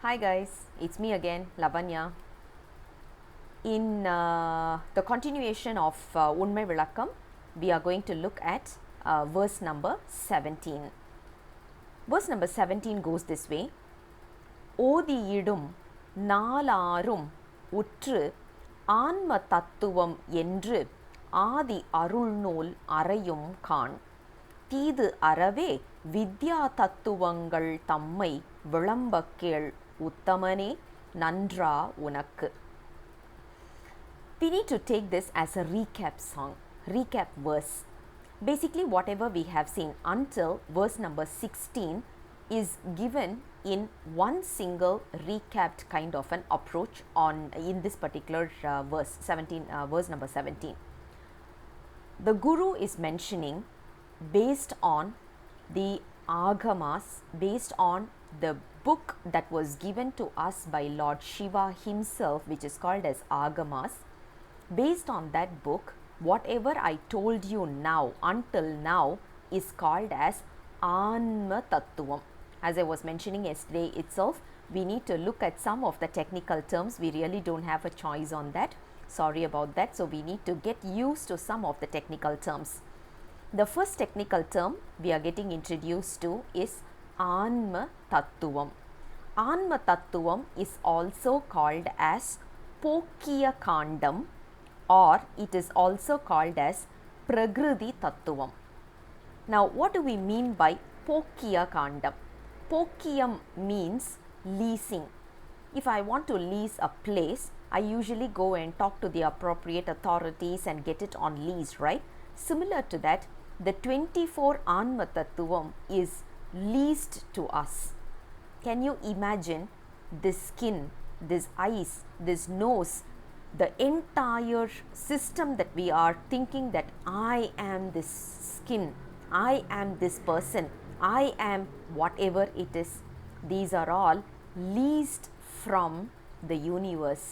Hi guys, it's me again, Lavanya. In the continuation of Unmai vilakkam, we are going to look at verse number 17. Verse number 17 goes this way: odhiyirum naalaarum உற்று ஆன்ம தத்துவம் என்று ஆதி அருள்நூல் அறையும் காண் தீது அறவே வித்யா தத்துவங்கள் தம்மை விளம்பக் கேள் உத்தமனே நன்றா உனக்கு. We need to take this as a recap verse. Basically, whatever we have seen until verse number 16 is given in one single recapped kind of an approach in this particular verse number 17. The Guru is mentioning, based on the agamas, based on the book that was given to us by Lord Shiva himself, which is called as agamas. Based on that book, whatever I told you now until now is called as Anma Tattvam. As I was mentioning yesterday itself, we need to look at some of the technical terms. We really don't have a choice on that. Sorry about that. So we need to get used to some of the technical terms. The first technical term we are getting introduced to is Anma Tattvam. Anma Tattvam is also called as Pokkiya Kandam, or it is also called as Prakriti Tattvam. Now, what do we mean by Pokkiya Kandam? Pokkiyam means leasing. If I want to lease a place, I usually go and talk to the appropriate authorities and get it on lease, right? Similar to that, the 24 Anma Tattvam is leased to us. Can you imagine this skin, this eyes, this nose, the entire system that we are thinking that I am this skin, I am this person, I am whatever it is. These are all leased from the universe.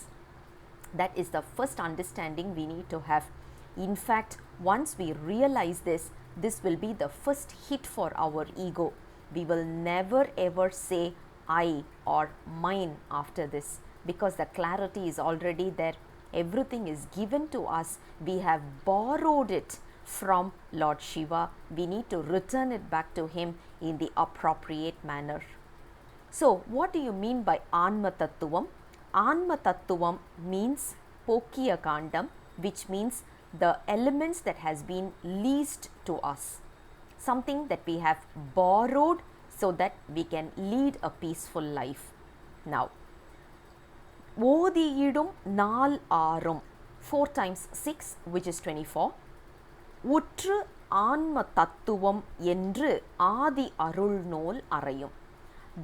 That is the first understanding we need to have. In fact, once we realize this, this will be the first hit for our ego. We will never ever say I or mine after this, because the clarity is already there. Everything is given to us. We have borrowed it from Lord Shiva. We need to return it back to him in the appropriate manner. So, what do you mean by Anma Tattvam? Anma Tattvam means Pokkiya Kandam, which means the elements that has been leased to us, something that we have borrowed so that we can lead a peaceful life. Now, odhiyirum naalaarum, 4 times 6, which is 24. உற்று ஆன்ம தத்துவம் என்று ஆதி அருள்நூல் அறையும்.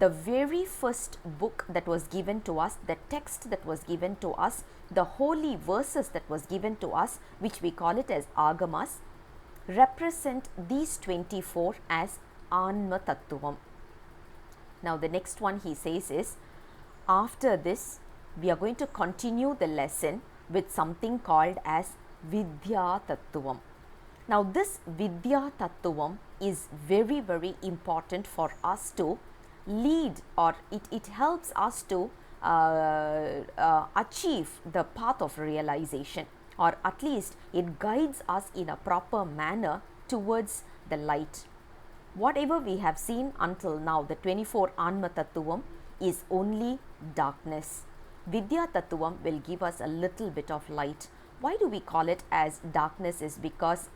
The very first book that was given to us, the text that was given to us, the holy verses that was given to us, which we call it as agamas, represent these 24 as Anma Tattvam. Now the next one he says is, after this we are going to continue the lesson with something called as Vidya Tattvam. Now this Vidya Tattvam is very, very important for us to lead, or it helps us to achieve the path of realization, or at least it guides us in a proper manner towards the light. Whatever we have seen until now, the 24 Anma Tattvam is only darkness. Vidya Tattvam will give us a little bit of light. Why do we call it as darkness? Is because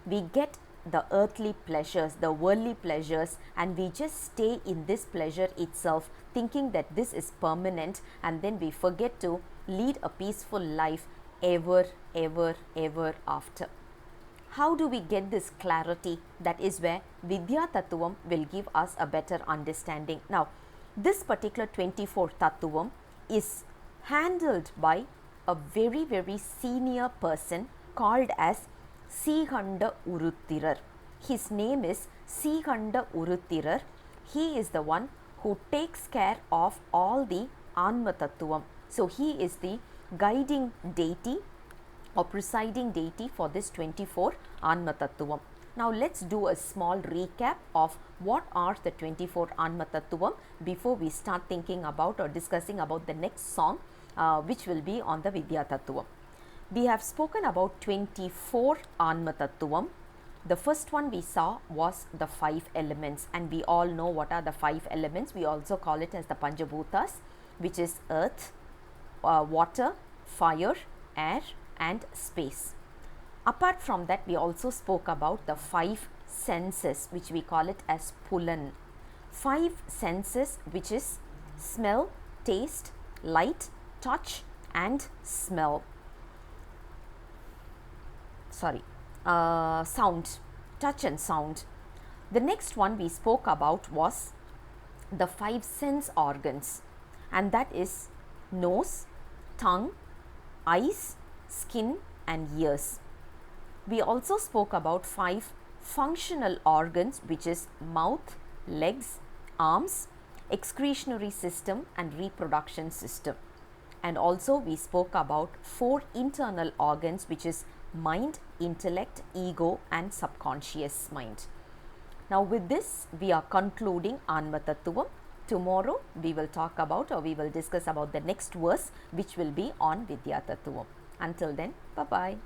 we get the earthly pleasures, the worldly pleasures, and we just stay in this pleasure itself, thinking that this is permanent, and then we forget to lead a peaceful life ever after. How do we get this clarity? That is where Vidya Tattvam will give us a better understanding. Now, this particular 24 Tattvam is handled by a very, very senior person called as Sihanda Uruthirar. His name is Sihanda Uruthirar. He is the one who takes care of all the Anma Tattvam. So he is the guiding deity or presiding deity for this 24 Anma Tattvam. Now let's do a small recap of what are the 24 Anma Tattvam before we start thinking about or discussing about the next song which will be on the Vidya Tattvam. We have spoken about 24 Anma Tattvam. The first one we saw was the 5 elements, and we all know what are the 5 elements. We also call it as the Panchabhutas, which is earth, water, fire, air and space. Apart from that, we also spoke about the 5 senses, which we call it as Pulan. 5 senses, which is smell, taste, light, touch and smell. Sound, touch and sound. The next one we spoke about was the 5 sense organs, and that is nose, tongue, eyes, skin and ears. We also spoke about 5 functional organs, which is mouth, legs, arms, excretionary system and reproduction system. And also we spoke about 4 internal organs, which is mind, intellect, ego and subconscious mind. Now with this we are concluding Anma Tattvam. Tomorrow we will talk about, or we will discuss about the next verse, which will be on Vidya Tattvam. Until then, bye bye.